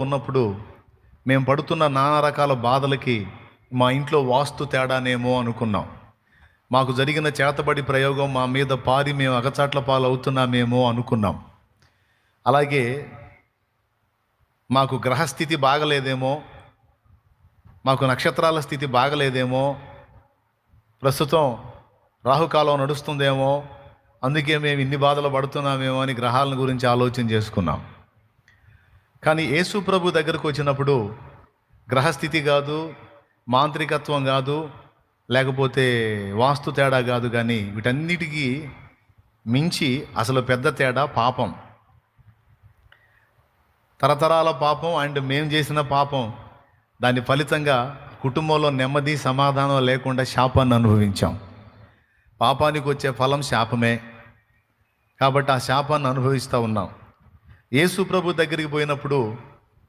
ఉన్నప్పుడు మేము పడుతున్న నానా రకాల బాధలకి మా ఇంట్లో వాస్తు తేడానేమో అనుకున్నాం. మాకు జరిగిన చేతబడి ప్రయోగం మా మీద పారి మేము అగచాట్ల పాలు అవుతున్నామేమో అనుకున్నాం. అలాగే మాకు గ్రహస్థితి బాగలేదేమో, మాకు నక్షత్రాల స్థితి బాగలేదేమో, ప్రస్తుతం రాహుకాలం నడుస్తుందేమో, అందుకే మేము ఇన్ని బాధలు పడుతున్నామేమో అని గ్రహాల గురించి ఆలోచన చేసుకున్నాం. కానీ యేసు ప్రభు దగ్గరకు వచ్చినప్పుడు గ్రహస్థితి కాదు, మాంత్రికత్వం కాదు, లేకపోతే వాస్తు తేడా కాదు, కానీ వీటన్నిటికీ మించి అసలు పెద్ద తేడా పాపం. తరతరాల పాపం అండ్ మేము చేసిన పాపం, దాని ఫలితంగా కుటుంబంలో నెమ్మది సమాధానం లేకుండా శాపాన్ని అనుభవించాం. పాపానికి వచ్చే ఫలం శాపమే, కాబట్టి ఆ శాపాన్ని అనుభవిస్తూ ఉన్నాం. యేసు ప్రభు దగ్గరికి పోయినప్పుడు